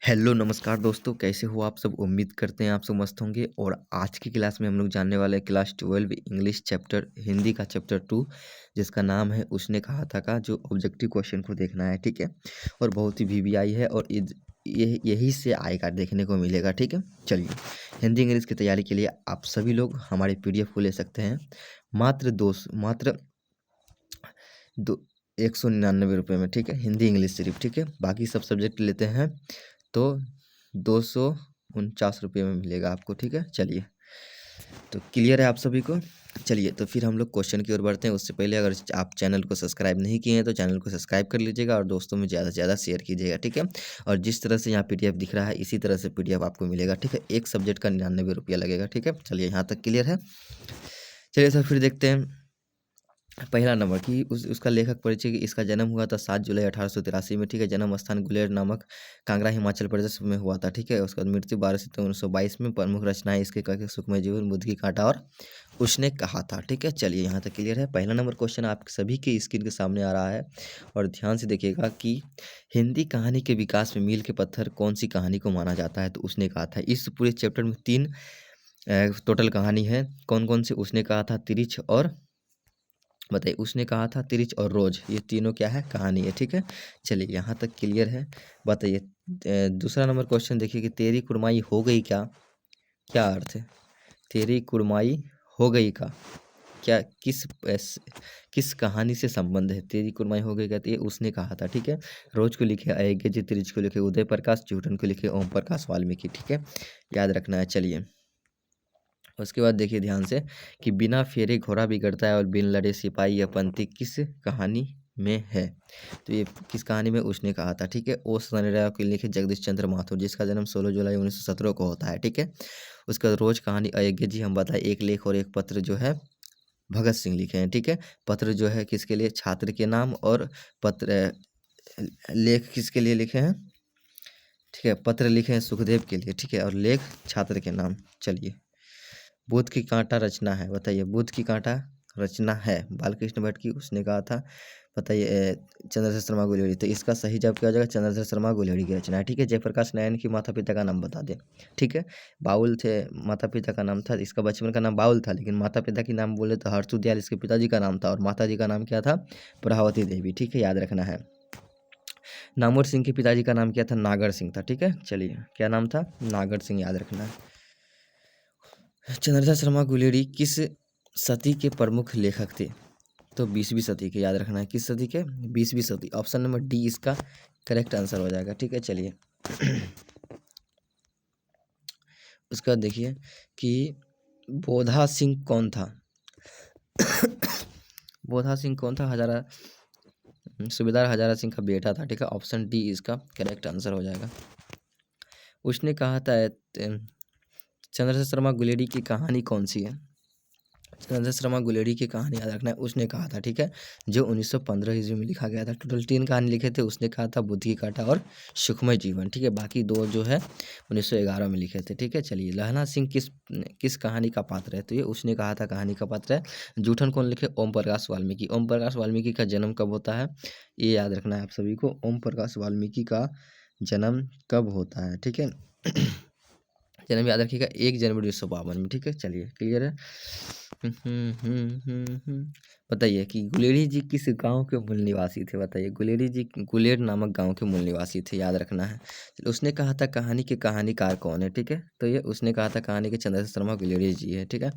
Hello नमस्कार दोस्तों, कैसे हो आप सब। उम्मीद करते हैं आप सब मस्त होंगे। और आज की क्लास में हम लोग जानने वाले हैं क्लास 12 इंग्लिश चैप्टर हिंदी का चैप्टर 2, जिसका नाम है उसने कहा था का, जो ऑब्जेक्टिव क्वेश्चन को देखना है। ठीक है, और बहुत ही वीवीआई है और यही से आएगा, देखने को मिलेगा। ठीक है, चलिए हिंदी इंग्लिश की तैयारी के लिए आप सभी लोग हमारे पीडीएफ को ले सकते हैं मात्र दो 199 रुपये में। ठीक है, हिंदी इंग्लिश सिर्फ। ठीक है, बाकी सब सब्जेक्ट लेते हैं तो 249 रुपये में मिलेगा आपको। ठीक है, चलिए तो क्लियर है आप सभी को। चलिए तो फिर हम लोग क्वेश्चन की ओर बढ़ते हैं। उससे पहले अगर आप चैनल को सब्सक्राइब नहीं किए हैं तो चैनल को सब्सक्राइब कर लीजिएगा और दोस्तों में ज़्यादा से ज़्यादा शेयर कीजिएगा। ठीक है, और जिस तरह से यहाँ पीडीएफ दिख रहा है इसी तरह से पीडीएफ आपको मिलेगा। ठीक है, एक सब्जेक्ट का 99 रुपया लगेगा। ठीक है, चलिए यहाँ तक क्लियर है। चलिए सर फिर देखते हैं पहला नंबर कि उसका लेखक परिचय कि इसका जन्म हुआ था 7 जुलाई 1883 में। ठीक है, जन्म स्थान गुलेर नामक कांगड़ा हिमाचल प्रदेश में हुआ था। ठीक है, उसका मृत्यु 12 सितंबर 1922 में। प्रमुख रचनाएं इसके करके सुखमय जीवन, बुद्ध की कांटा और उसने कहा था। ठीक है, चलिए यहाँ तक क्लियर है। पहला नंबर क्वेश्चन आप सभी के स्क्रीन के सामने आ रहा है और ध्यान से देखिएगा कि हिंदी कहानी के विकास में मील के पत्थर कौन सी कहानी को माना जाता है। तो उसने कहा था इस पूरे चैप्टर में 3 टोटल कहानी है। कौन कौन सी? उसने कहा था, तिरिच और बताइए, उसने कहा था तिरिच और रोज, ये तीनों क्या है? कहानी है। ठीक है, चलिए यहाँ तक क्लियर है। बताइए दूसरा नंबर क्वेश्चन देखिए कि तेरी कुड़माई हो गई क्या, क्या अर्थ है? तेरी कुड़माई हो गई का क्या, किस कहानी से संबंध है? तेरी कुड़माई हो गई का, तो ये उसने कहा था। ठीक है, रोज को लिखे अयज्ञ जी, तिरिच को लिखे उदय प्रकाश, जूठन को लिखे ओम प्रकाश वाल्मीकि। ठीक है, याद रखना है। चलिए उसके बाद देखिए ध्यान से कि बिना फेरे घोड़ा बिगड़ता है और बिन लड़े सिपाही यह पंक्ति किस कहानी में है? तो ये किस कहानी में उसने कहा था। ठीक है, ओ शनिराव के लिखे जगदीश चंद्र माथुर, जिसका जन्म 16 जुलाई 1917 को होता है। ठीक है, उसका रोज कहानी अयज्ञ जी हम बताए, एक लेख और एक पत्र जो है भगत सिंह लिखे हैं। ठीक है, पत्र जो है किसके लिए? छात्र के नाम। और पत्र लेख किसके लिए लिखे हैं? ठीक है, पत्र लिखे हैं सुखदेव के लिए। ठीक है, और लेख छात्र के नाम। चलिए बुध की कांटा रचना है, बताइए बुध की कांटा रचना है बालकृष्ण भट्ट की, उसने कहा था। बताइए चंद्रशेखर शर्मा गुलेरी, तो इसका सही जवाब क्या हो जाएगा? चंद्रशेखर शर्मा गुलेरी की रचना है। ठीक है, जयप्रकाश नारायण की माता पिता का नाम बता दें। ठीक है, बाउल थे, माता पिता का नाम था, इसका बचपन का नाम बाउल था, लेकिन माता पिता की नाम बोले तो हर्षु दयाल इसके पिताजी का नाम था और माता जी का नाम क्या था? प्रभावती देवी। ठीक है, याद रखना है। नामवर सिंह के पिताजी का नाम क्या था? नागर सिंह था। ठीक है, चलिए क्या नाम था? नागर सिंह, याद रखना है। चंद्रशेखर शर्मा गुलेरी किस सदी के प्रमुख लेखक थे? तो 20वीं सदी के, याद रखना है। किस सदी के? 20वीं सदी। ऑप्शन नंबर डी इसका करेक्ट आंसर हो जाएगा। ठीक है, चलिए उसका देखिए कि बोधा सिंह कौन था? बोधा सिंह कौन था? हजारा सूबेदार हजारा सिंह का बेटा था। ठीक है, ऑप्शन डी इसका करेक्ट आंसर हो जाएगा। उसने कहा था चंद्रशेखर शर्मा गुलेरी की कहानी कौन सी है? चंद्रशेखर शर्मा गुलेरी की कहानी याद रखना है। उसने कहा था, ठीक है, जो 1915 ईस्वी में लिखा गया था। टोटल 3 कहानी लिखे थे। उसने कहा था बुद्ध की कांटा और सुखमय जीवन। ठीक है, बाकी 2 जो है 1911 में लिखे थे। ठीक है, चलिए लहना सिंह किस कहानी का पात्र है? तो ये उसने कहा था कहानी का पात्र है। जूठन कौन लिखे? ओम प्रकाश वाल्मीकि। ओम प्रकाश वाल्मीकि का जन्म कब होता है? ये याद रखना है आप सभी को। ओम प्रकाश वाल्मीकि का जन्म कब होता है? ठीक है जन्म याद रखिएगा 1 जनवरी 1952 में। ठीक है, चलिए क्लियर है। बताइए कि गुलेरी जी किस गांव के मूल निवासी थे? बताइए गुलेरी जी गुलेर नामक गांव के मूल निवासी थे, याद रखना है। चलिए उसने कहा था कहानी के कहानीकार कौन है? ठीक है, तो ये उसने कहा था कहानी के चंद्रशेखर शर्मा गुलेरी जी है। ठीक है,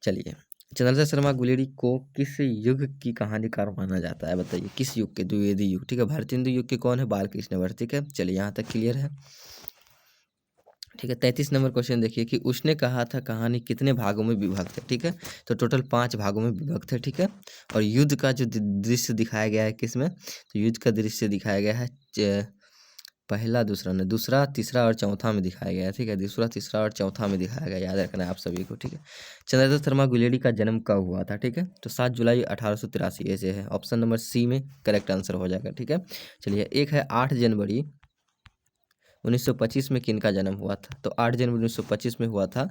चलिए चंद्रशेखर शर्मा गुलेरी को किस युग की कहानीकार माना जाता है? बताइए किस युग के? द्विवेदी युग। ठीक है, भारतीय हिंदू युग के कौन है? बालकृष्ण भट्ट। ठीक है, चलिए यहाँ तक क्लियर है। ठीक है, 33 नंबर क्वेश्चन देखिए कि उसने कहा था कहानी कितने भागों में विभक्त है? ठीक है, तो टोटल 5 भागों में विभक्त है। ठीक है, और युद्ध का जो दृश्य दिखाया गया है किसमें? तो युद्ध का दृश्य दिखाया गया है पहला, दूसरा ने दूसरा, तीसरा और चौथा में दिखाया गया है। ठीक है, दूसरा, तीसरा और चौथा में दिखाया गया, याद रखना है आप सभी को। ठीक है, चंद्रशेखर शर्मा गुलेरी का जन्म कब हुआ था? ठीक है, तो 7 जुलाई 1883 ऐसे है। ऑप्शन नंबर सी में करेक्ट आंसर हो जाएगा। ठीक है, चलिए एक है 8 जनवरी 1925 में किनका जन्म हुआ था? तो 8 जनवरी 1925 में हुआ था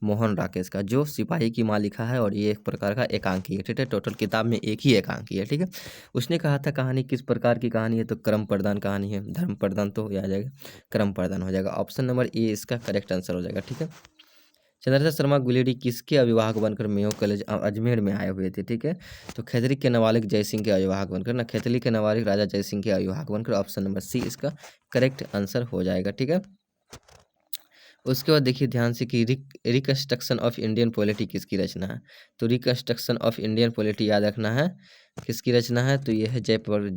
मोहन राकेश का, जो सिपाही की माँ लिखा है और ये एक प्रकार का एकांकी है, ठीक है। टोटल किताब में एक ही एकांकी है, ठीक है। उसने कहा था कहानी किस प्रकार की कहानी है, तो क्रम प्रधान कहानी है। धर्म प्रधान तो ये आ जाएगा, क्रम प्रधान हो जाएगा। ऑप्शन नंबर ए इसका करेक्ट आंसर हो जाएगा, ठीक है। चंद्रशेखर शर्मा गुलेरी किसके अभिभावक बनकर मेयो कॉलेज अजमेर में आए हुए थे, ठीक है। तो खैदरी के नाबालिग जयसिंह के अभिभावक बनकर ना, खैतली के नाबालिग राजा जयसिंह के अभिभावक बनकर। ऑप्शन नंबर सी इसका करेक्ट आंसर हो जाएगा, ठीक है। उसके बाद देखिए ध्यान से कि रिकंस्ट्रक्शन ऑफ इंडियन पॉलिटी किसकी रचना है। तो रिकंस्ट्रक्शन ऑफ इंडियन पॉलिटी याद रखना है किसकी रचना है, तो ये है जयप्रकाश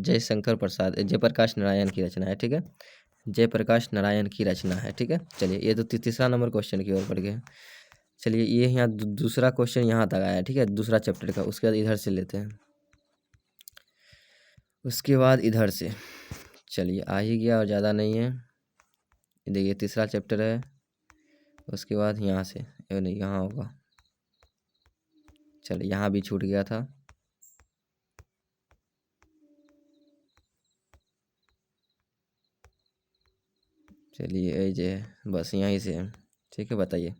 नारायण की रचना है, ठीक है। जयप्रकाश नारायण की रचना है, ठीक है। चलिए ये तो तीसरा नंबर क्वेश्चन की ओर बढ़ गए। चलिए ये यहाँ दूसरा क्वेश्चन यहाँ तक आया है, ठीक है, दूसरा चैप्टर का। उसके बाद इधर से लेते हैं, उसके बाद इधर से चलिए आ ही गया और ज़्यादा नहीं है। देखिए तीसरा चैप्टर है, उसके बाद यहाँ से नहीं यहाँ होगा। चलिए यहाँ भी छूट गया था। चलिए ये जे बस यहीं से है, ठीक है। बताइए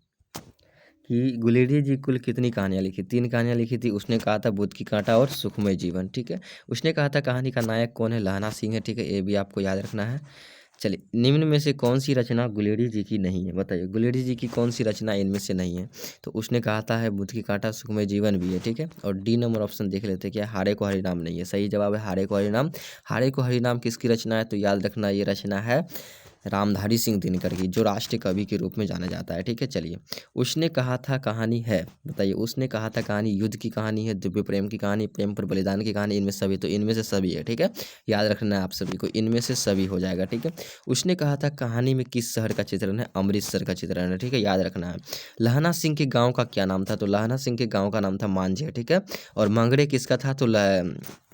कि गुलेरी जी कुल कितनी कहानियाँ लिखी। 3 कहानियाँ लिखी थी। उसने कहा था बुद्ध की कांटा और सुखमय जीवन, ठीक है। उसने कहा था कहानी का नायक कौन है, लहना सिंह है, ठीक है। ये भी आपको याद रखना है। चलिए निम्न में से कौन सी रचना गुलेरी जी की नहीं है, बताइए गुलेरी जी की कौन सी रचना इनमें से नहीं है। तो उसने कहा था है बुद्ध की कांटा सुखमय जीवन भी है, ठीक है। और डी नंबर ऑप्शन देख लेते हैं, क्या हारे को हरिनाम नहीं है। सही जवाब है हारे को हरिनाम। हारे को हरिनाम किसकी रचना है, तो याद रखना ये रचना है रामधारी सिंह दिनकर की, जो राष्ट्रीय कवि के रूप में जाना जाता है, ठीक है। चलिए उसने कहा था कहानी है, बताइए उसने कहा था कहानी युद्ध की कहानी है, दिव्य प्रेम की कहानी, प्रेम पर बलिदान की कहानी, इनमें सभी, तो इनमें से सभी है, ठीक है। याद रखना है आप सभी को, इनमें से सभी हो जाएगा, ठीक है। उसने कहा था कहानी में किस शहर का चित्रण है, अमृतसर का चित्रण है, ठीक है। याद रखना है। लहना सिंह के गाँव का क्या नाम था, तो लहना सिंह के गाँव का नाम था मांझे, ठीक है। और मंगड़े किसका था, तो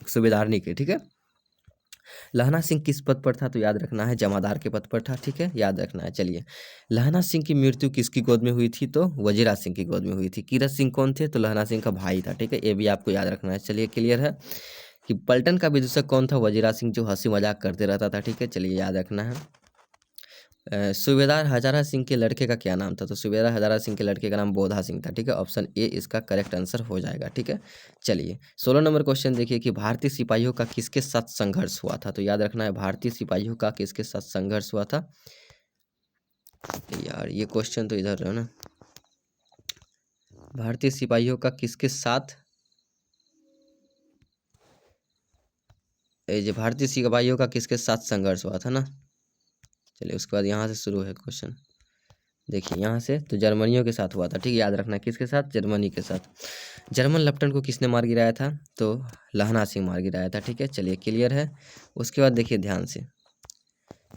सूबेदारनी के, ठीक है। लहना सिंह किस पद पर था, तो याद रखना है जमादार के पद पर था, ठीक है। याद रखना है। चलिए लहना सिंह की मृत्यु किसकी गोद में हुई थी, तो वजीरा सिंह की गोद में हुई थी। कीरत सिंह कौन थे, तो लहना सिंह का भाई था, ठीक है। ये भी आपको याद रखना है। चलिए क्लियर है कि पलटन का विदूषक कौन था, वजीरा सिंह, जो हंसी मजाक करते रहता था, ठीक है। चलिए याद रखना है। सूबेदार हजारा सिंह के लड़के का क्या नाम था, तो सूबेदार हजारा सिंह के लड़के का नाम बोधा सिंह था, ठीक है। ऑप्शन ए इसका करेक्ट आंसर हो जाएगा, ठीक है। चलिए 16 नंबर क्वेश्चन देखिए कि भारतीय सिपाहियों का किसके साथ संघर्ष हुआ था, तो याद रखना है भारतीय सिपाहियों का किसके साथ संघर्ष हुआ था। यार ये क्वेश्चन तो इधर है ना, भारतीय सिपाहियों का किसके साथ, ये भारतीय सिपाहियों का किसके साथ संघर्ष हुआ था ना। चलिए उसके बाद यहाँ से शुरू है क्वेश्चन। देखिए यहाँ से तो जर्मनियों के साथ हुआ था, ठीक है। याद रखना किसके साथ, जर्मनी के साथ। जर्मन लेफ्टिनेंट को किसने मार गिराया था, तो लहना सिंह मार गिराया था, ठीक है। चलिए क्लियर है। उसके बाद देखिए ध्यान से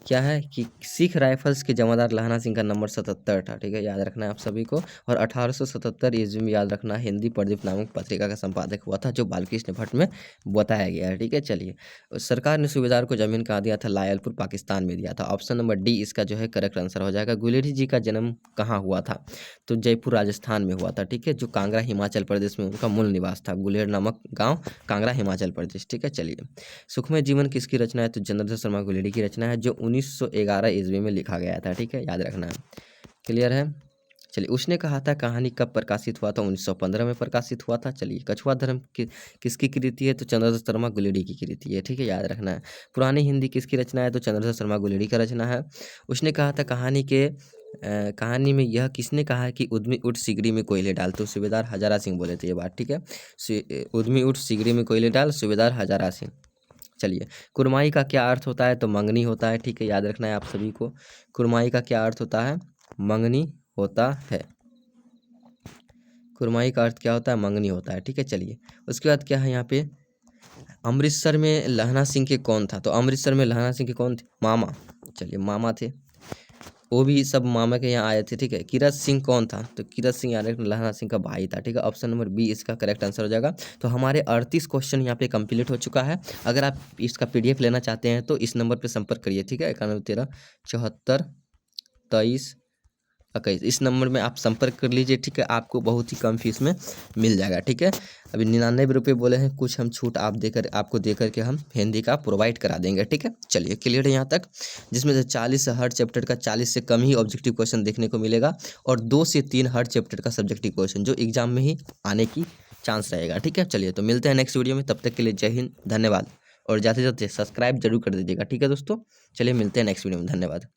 क्या है कि सिख राइफल्स के जमादार लहना सिंह का नंबर 77 था, ठीक है। याद रखना है आप सभी को। और 1877 ईस्वी में याद रखना हिंदी प्रदीप नामक पत्रिका का संपादक हुआ था, जो बालकृष्ण भट्ट में बताया गया है, ठीक है। चलिए सरकार ने सूबेदार को जमीन कहाँ दिया था, लायलपुर पाकिस्तान में दिया था। ऑप्शन नंबर डी इसका जो है करेक्ट आंसर हो जाएगा। गुलेरी जी का जन्म कहाँ हुआ था, तो जयपुर राजस्थान में हुआ था, ठीक है। जो कांगड़ा हिमाचल प्रदेश में उनका मूल निवास था, गुलेर नामक गाँव, कांगड़ा हिमाचल प्रदेश, ठीक है। चलिए सुखमय जीवन किसकी रचना है, तो चंद्रशेखर शर्मा गुलेरी की रचना है, जो 1911 ईस्वी में लिखा गया था, ठीक है। याद रखना है। क्लियर है। चलिए उसने कहा था कहानी कब प्रकाशित हुआ था, 1915 में प्रकाशित हुआ था। चलिए कछुआ धर्म किसकी कृति है, तो चंद्रशेखर शर्मा गुलेरी की कृति है, ठीक है। याद रखना है। पुरानी हिंदी किसकी रचना है, तो चंद्रशेखर शर्मा गुलेरी का रचना है। उसने कहा था कहानी में यह किसने कहा है कि उद्यमी उठ सिगड़ी में कोयले डाल, तो सूबेदार हजारा सिंह बोले थे ये बात, ठीक है। उद्यमी उठ सिगड़ी में कोयले डाल, सूबेदार हजारा सिंह। चलिए कुरमाई का क्या अर्थ होता है, तो मंगनी होता है, ठीक है। याद रखना है आप सभी को। कुरमाई का क्या अर्थ होता है, मंगनी होता है। कुरमाई का अर्थ क्या होता है, मंगनी होता है, ठीक है। चलिए उसके बाद क्या है यहाँ पे, अमृतसर में लहना सिंह के कौन था, तो अमृतसर में लहना सिंह के कौन थे, मामा। चलिए मामा थे, वो भी सब मामा के यहाँ आए थे, ठीक है। कीरत सिंह कौन था, तो कीरत सिंह याद रखना लहना सिंह का भाई था, ठीक है। ऑप्शन नंबर बी इसका करेक्ट आंसर हो जाएगा। तो हमारे 38 क्वेश्चन यहाँ पे कंप्लीट हो चुका है। अगर आप इसका PDF लेना चाहते हैं तो इस नंबर पे संपर्क करिए, ठीक है। 91 13 74 23 21। इस नंबर में आप संपर्क कर लीजिए, ठीक है। आपको बहुत ही कम फीस में मिल जाएगा, ठीक है। अभी 99 रुपये बोले हैं, कुछ हम छूट आपको देकर के हम हिंदी का प्रोवाइड करा देंगे, ठीक है। चलिए क्लियर है यहाँ तक, जिसमें से 40 हर चैप्टर का 40 से कम ही ऑब्जेक्टिव क्वेश्चन देखने को मिलेगा और 2 से 3 हर चैप्टर का सब्जेक्टिव क्वेश्चन जो एग्जाम में ही आने की चांस रहेगा, ठीक है। चलिए तो मिलते हैं नेक्स्ट वीडियो में, तब तक के लिए जय हिंद, धन्यवाद। और जाते जाते सब्सक्राइब जरूर कर दीजिएगा, ठीक है दोस्तों। चलिए मिलते हैं नेक्स्ट वीडियो में, धन्यवाद।